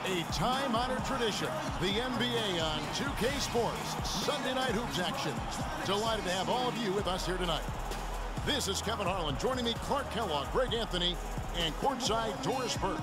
A time-honored tradition, the NBA on 2K Sports, Sunday Night Hoops action. Delighted to have all of you with us here tonight. This is Kevin Harlan. Joining me, Clark Kellogg, Greg Anthony, and courtside Doris Burke.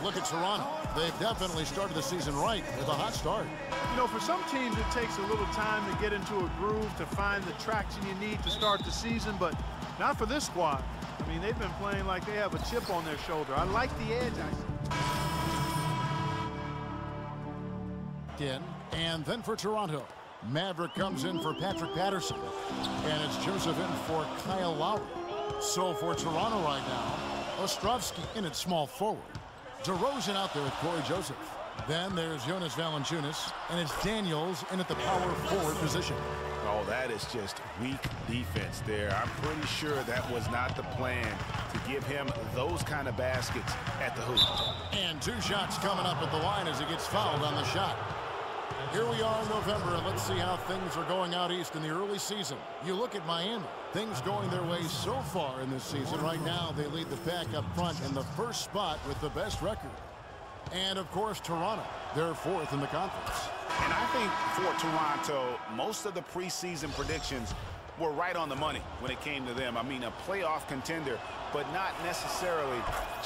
Look at Toronto. They've definitely started the season right with a hot start. You know, for some teams, it takes a little time to get into a groove, to find the traction you need to start the season, but not for this squad. I mean, they've been playing like they have a chip on their shoulder. I like the edge, And then for Toronto, Maverick comes in for Patrick Patterson, and it's Joseph in for Kyle Lowry. So for Toronto right now, Ostrovsky in at small forward, DeRozan out there with Corey Joseph. Then there's Jonas Valanciunas, and it's Daniels in at the power forward position. Oh, that is just weak defense there. I'm pretty sure that was not the plan to give him those kind of baskets at the hoop. And 2 shots coming up at the line as he gets fouled on the shot. Here we are in November, and let's see how things are going out east in the early season. You look at Miami, things going their way so far in this season. Right now, they lead the pack up front in the first spot with the best record. And, of course, Toronto, they're 4th in the conference. And I think for Toronto, most of the preseason predictions were right on the money when it came to them. I mean, a playoff contender, but not necessarily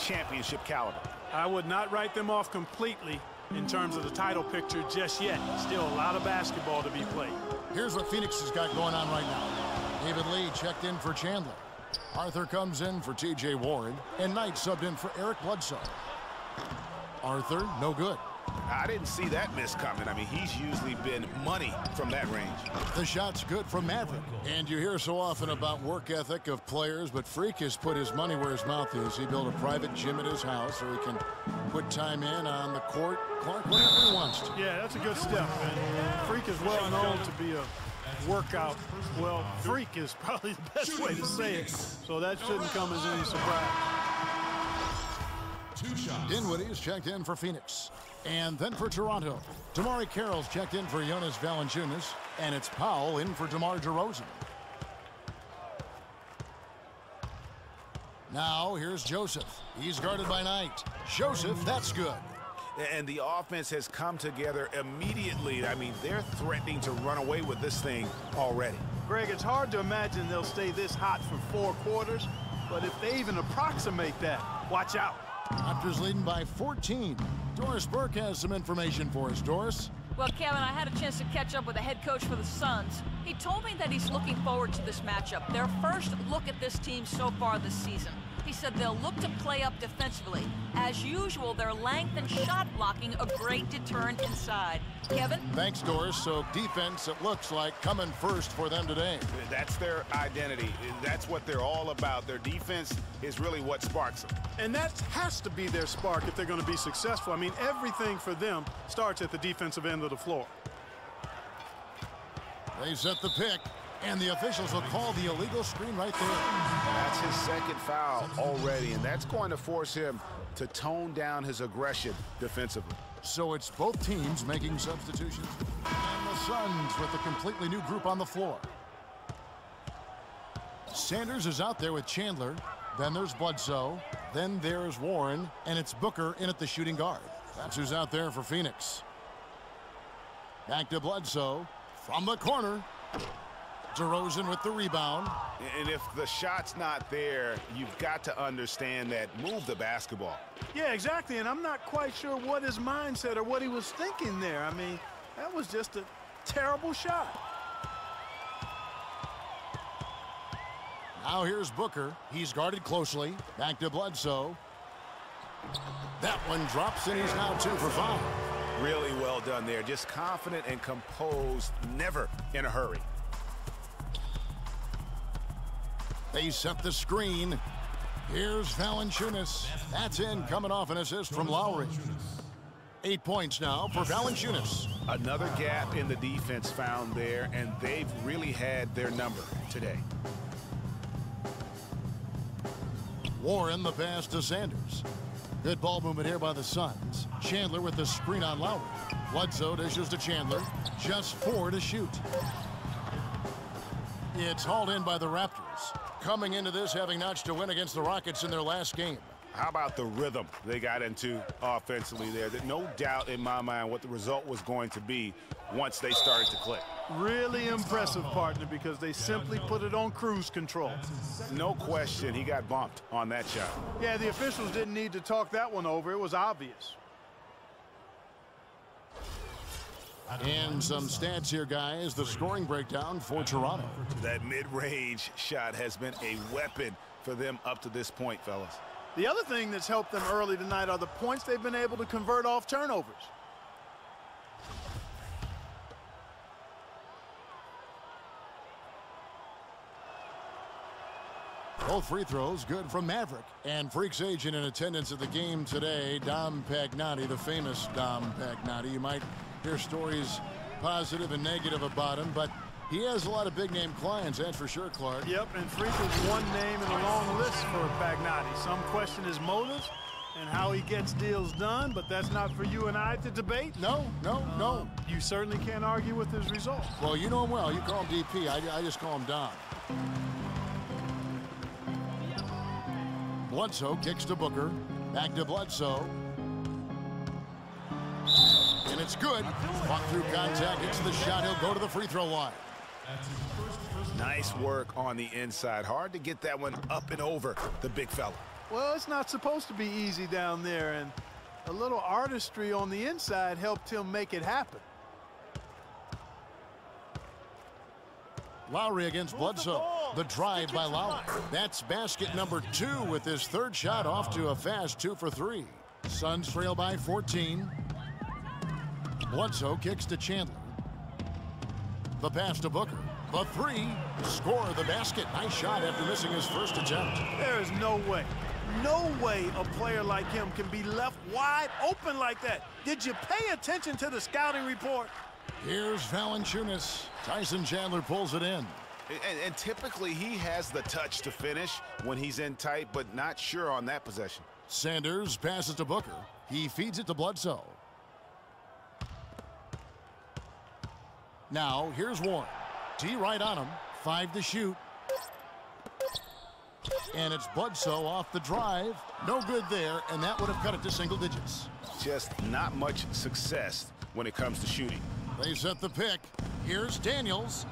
championship caliber. I would not write them off completely in terms of the title picture just yet. Still a lot of basketball to be played. Here's what Phoenix has got going on right now. David Lee checked in for Chandler. Arthur comes in for T.J. Warren, and Knight subbed in for Eric Bledsoe. Arthur, no good. I didn't see that miss coming. I mean, he's usually been money from that range. The shot's good from Maverick. And you hear so often about work ethic of players, but Freak has put his money where his mouth is. He built a private gym at his house so he can put time in on the court. Clark, whenever he wants to. Yeah, that's a good step. And Freak is well known to be a workout. Well, freak is probably the best way to say it. So that shouldn't come as any surprise. Dinwiddie is checked in for Phoenix. And then for Toronto, MyCareer's checked in for Jonas Valanciunas, and it's Powell in for DeMar DeRozan. Now here's Joseph. He's guarded by Knight. Joseph, that's good. And the offense has come together immediately. I mean, they're threatening to run away with this thing already. Greg, it's hard to imagine they'll stay this hot for 4 quarters, but if they even approximate that, watch out. Raptors leading by 14. Doris Burke has some information for us. Doris? Well, Kevin, I had a chance to catch up with the head coach for the Suns. He told me that he's looking forward to this matchup. Their first look at this team so far this season. He said they'll look to play up defensively. As usual, their length and shot blocking a great deterrent inside. Kevin? Thanks, Doris. So defense, it looks like, coming first for them today. That's their identity. That's what they're all about. Their defense is really what sparks them. And that has to be their spark if they're going to be successful. I mean, everything for them starts at the defensive end of the floor. They set the pick, and the officials will call the illegal screen right there. That's his second foul already, and that's going to force him to tone down his aggression defensively. So it's both teams making substitutions. And the Suns with a completely new group on the floor. Sanders is out there with Chandler. Then there's Bledsoe. Then there's Warren. And it's Booker in at the shooting guard. That's who's out there for Phoenix. Back to Bledsoe. From the corner. DeRozan with the rebound. And if the shot's not there, you've got to understand that. Move the basketball. Yeah, exactly. And I'm not quite sure what his mindset or what he was thinking there. I mean, that was just a terrible shot. Now here's Booker. He's guarded closely. Back to Bledsoe. That one drops, and he's now 2 for 5. Really well done there. Just confident and composed, never in a hurry. They set the screen. Here's Valanciunas. That's in, coming off an assist from Lowry. 8 points now for Valanciunas. Another gap in the defense found there, and they've really had their number today. Warren the pass to Sanders. Good ball movement here by the Suns. Chandler with the screen on Lowry. Bledsoe dishes to Chandler. Just 4 to shoot. It's hauled in by the Raptors. Coming into this having notched a win against the Rockets in their last game. How about the rhythm they got into offensively there? There's no doubt in my mind what the result was going to be once they started to click. Really impressive, partner, because they simply put it on cruise control. No question he got bumped on that shot. Yeah, the officials didn't need to talk that one over. It was obvious. And some stats here, guys. The scoring breakdown for Toronto. That mid-range shot has been a weapon for them up to this point, fellas. The other thing that's helped them early tonight are the points they've been able to convert off turnovers. Both free throws good from Maverick. And Freaks agent in attendance at the game today, Dom Pagnotti, the famous Dom Pagnotti. You might hear stories positive and negative about him, but he has a lot of big-name clients, that's for sure, Clark. Yep, and Freak is one name in a long list for Pagnotti. Some question his motives and how he gets deals done, but that's not for you and I to debate. No. You certainly can't argue with his results. Well, you know him well. You call him DP. I just call him Dom. Bledsoe kicks to Booker. Back to Bledsoe. And it's good. Walk through contact, hits the shot. He'll go to the free throw line. Nice work on the inside. Hard to get that one up and over the big fella. Well, it's not supposed to be easy down there, and a little artistry on the inside helped him make it happen. Lowry against Bledsoe. The drive by Lowry. That's basket number 2 with his third shot off to a fast 2 for 3. Suns trail by 14. Bledsoe kicks to Chandler. The pass to Booker. The 3. Score the basket. Nice shot after missing his first attempt. There is no way a player like him can be left wide open like that. Did you pay attention to the scouting report? Here's Valanciunas. Tyson Chandler pulls it in. And typically he has the touch to finish when he's in tight, but not sure on that possession. Sanders passes to Booker. He feeds it to Bledsoe. Now, here's Warren. D right on him. 5 to shoot. And it's Bledsoe off the drive. No good there, and that would have cut it to single digits. Just not much success when it comes to shooting. They set the pick. Here's Daniels.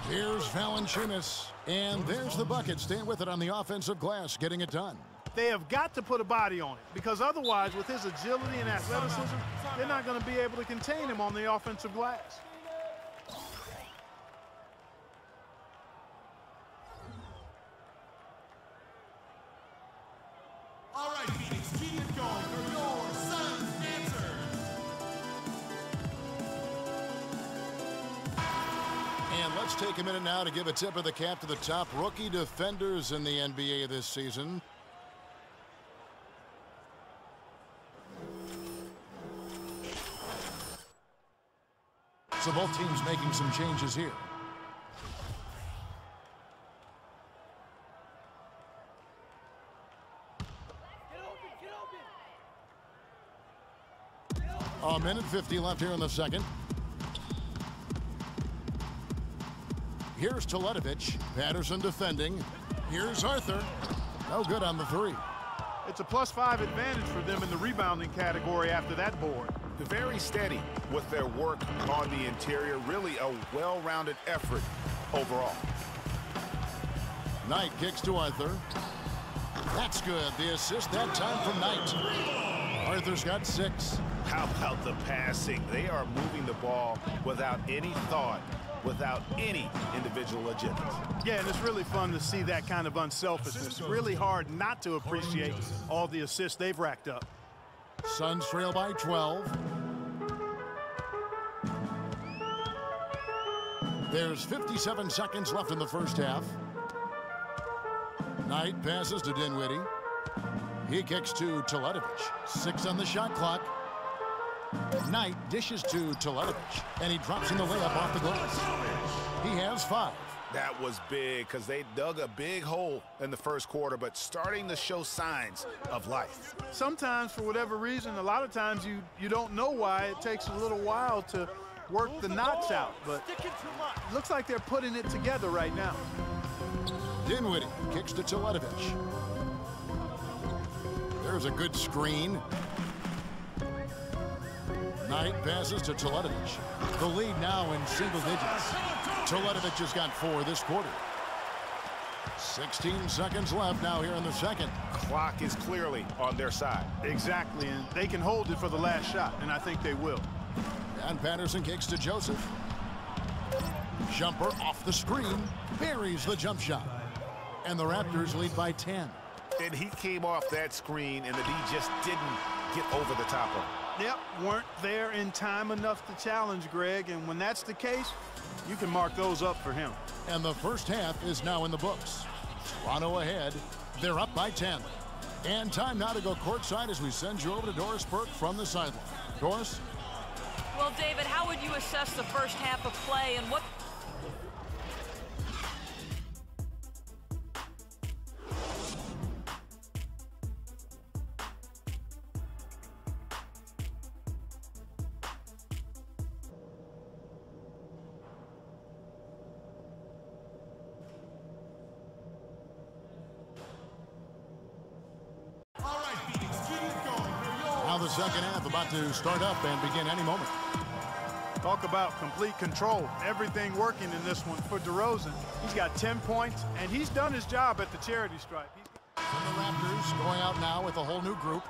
Here's Valanciunas. And there's the bucket. Staying with it on the offensive glass, getting it done. They have got to put a body on it, because otherwise, with his agility and athleticism, they're not going to be able to contain him on the offensive glass. All right, Phoenix, keep it going for your Suns answers. And let's take a minute now to give a tip of the cap to the top rookie defenders in the NBA this season. So both teams making some changes here. A minute 50 left here in the second. Here's Teletovic. Patterson defending. Here's Arthur. No good on the 3. It's a +5 advantage for them in the rebounding category after that board. They're very steady with their work on the interior. Really a well-rounded effort overall. Knight kicks to Arthur. That's good. The assist that time from Knight. Arthur's got 6. How about the passing? They are moving the ball without any thought, without any individual agenda. Yeah, and it's really fun to see that kind of unselfishness. Really hard not to appreciate all the assists they've racked up. Suns trail by 12. There's 57 seconds left in the first half. Knight passes to Dinwiddie. He kicks to Teletovic. 6 on the shot clock. Knight dishes to Teletovic, and he drops in the layup off the glass. He has 5. That was big because they dug a big hole in the first quarter, but starting to show signs of life. Sometimes, for whatever reason, a lot of times you don't know why. It takes a little while to work the knots out, but it looks like they're putting it together right now. Dinwiddie kicks to Teletovic. Here's a good screen. Knight passes to Teletovic. The lead now in single digits. Teletovic has got 4 this quarter. 16 seconds left now here in the second. Clock is clearly on their side. Exactly, and they can hold it for the last shot, and I think they will. And Patterson kicks to Joseph. Jumper off the screen. Buries the jump shot. And the Raptors lead by 10. And he came off that screen, and the D just didn't get over the top of him. Yep, weren't there in time enough to challenge Greg, and when that's the case, you can mark those up for him. And the first half is now in the books. Toronto ahead. They're up by 10. And time now to go courtside as we send you over to Doris Burke from the sideline. Doris? Well, David, how would you assess the first half of play and what... The second half about to start up and begin any moment. Talk about complete control. Everything working in this one for DeRozan. He's got 10 points, and he's done his job at the charity stripe. And the Raptors going out now with a whole new group.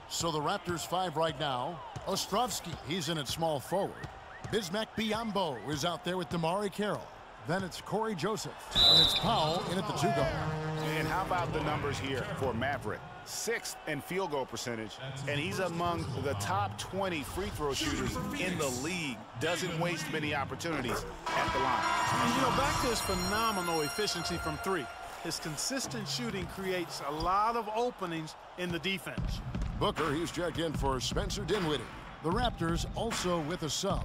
So the Raptors 5 right now. Ostrovsky, he's in at small forward. Bismack Biyombo is out there with Damari Carroll. Then it's Corey Joseph, and it's Powell in at the 2-guard. And how about the numbers here for Maverick? 6th in field goal percentage, and he's among the top 20 free throw shooters in the league. Doesn't waste many opportunities at the line. And, you know, back to his phenomenal efficiency from 3. His consistent shooting creates a lot of openings in the defense. Booker, he's checked in for Spencer Dinwiddie. The Raptors also with a sub.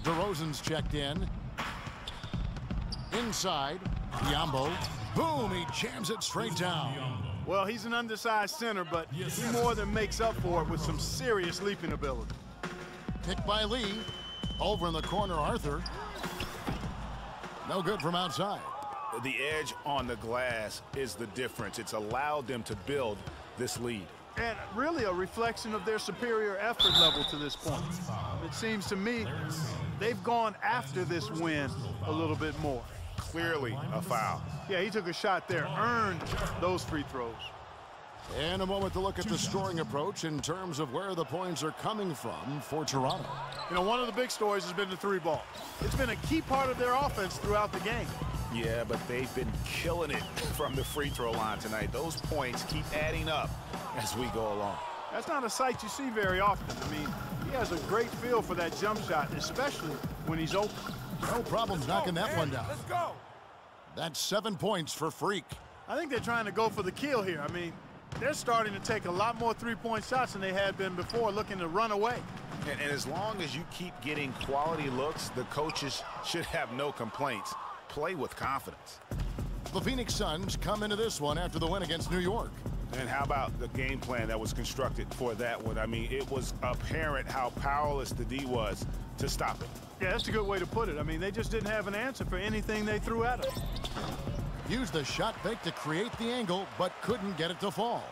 DeRozan's checked in. Inside, Biyombo. Boom, he jams it straight down. Well, he's an undersized center, but he more than makes up for it with some serious leaping ability. Picked by Lee. Over in the corner, Arthur. No good from outside. The edge on the glass is the difference. It's allowed them to build this lead. And really a reflection of their superior effort level to this point. It seems to me they've gone after this win a little bit more. Clearly a foul. Yeah, he took a shot there, earned those free throws. And a moment to look at the scoring approach in terms of where the points are coming from for Toronto. You know, one of the big stories has been the 3-ball. It's been a key part of their offense throughout the game. Yeah, but they've been killing it from the free throw line tonight. Those points keep adding up as we go along. That's not a sight you see very often. I mean, he has a great feel for that jump shot, especially when he's open. No problems knocking that one down. Let's go. That's 7 points for Freak. I think they're trying to go for the kill here. I mean, they're starting to take a lot more three-point shots than they had been before, looking to run away. And as long as you keep getting quality looks, the coaches should have no complaints. Play with confidence. The Phoenix Suns come into this one after the win against New York. And how about the game plan that was constructed for that one? I mean, it was apparent how powerless the D was to stop it. Yeah, that's a good way to put it. I mean, they just didn't have an answer for anything they threw at them. Used the shot fake to create the angle, but couldn't get it to fall.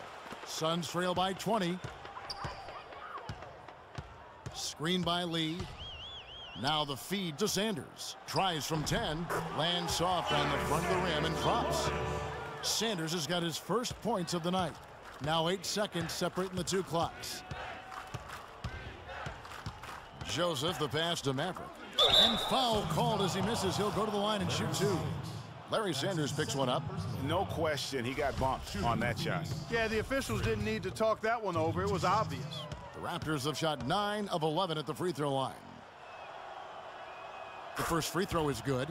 Suns trail by 20. Screen by Lee. Now the feed to Sanders. Tries from 10. Lands soft on the front of the rim and drops. Sanders has got his first points of the night. Now 8 seconds separating the 2 clocks. Joseph, the pass to Maverick. And foul called as he misses. He'll go to the line and shoot 2. Larry Sanders picks one up. No question, he got bumped on that shot. Yeah, the officials didn't need to talk that one over. It was obvious. The Raptors have shot 9 of 11 at the free throw line. The first free throw is good.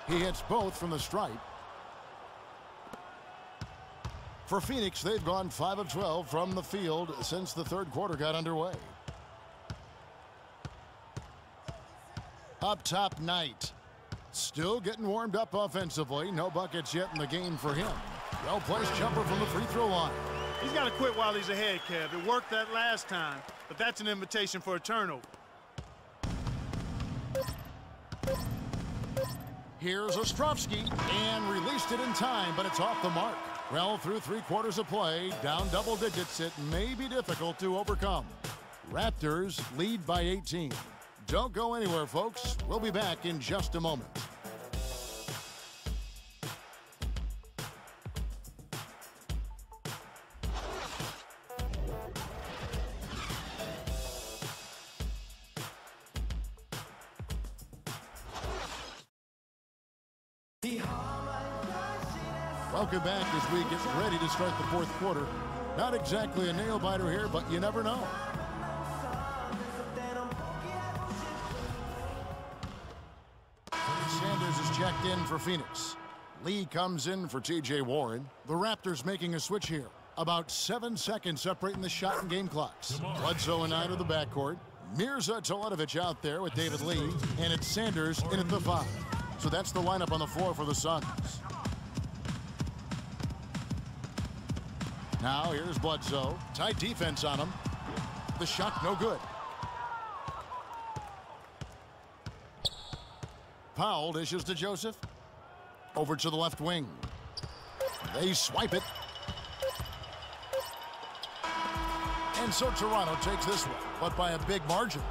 He hits both from the stripe. For Phoenix, they've gone 5 of 12 from the field since the third quarter got underway. Up top, Knight. Still getting warmed up offensively. No buckets yet in the game for him. Well-placed jumper from the free throw line. He's got to quit while he's ahead, Kev. It worked that last time, but that's an invitation for a turnover. Here's Ostrovsky, and released it in time, but it's off the mark. Well, through 3/4 of play, down double digits, it may be difficult to overcome. Raptors lead by 18. Don't go anywhere, folks. We'll be back in just a moment. Welcome back as we get ready to start the 4th quarter. Not exactly a nail-biter here, but you never know. Sanders is checked in for Phoenix. Lee comes in for T.J. Warren. The Raptors making a switch here. About 7 seconds separating the shot and game clocks. Bledsoe and 9 of the backcourt. Mirza Teletovic out there with David Lee. And it's Sanders in at the 5. So that's the lineup on the floor for the Suns. Now here's Bledsoe. Tight defense on him. The shot no good. Powell dishes to Joseph. Over to the left wing. They swipe it. And so Toronto takes this one, but by a big margin.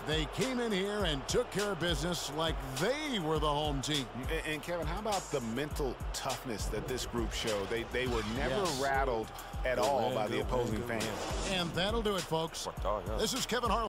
They came in here and took care of business like they were the home team. And Kevin, how about the mental toughness that this group showed? They were never rattled at all by the opposing fans. And that'll do it, folks. This is Kevin Harlan.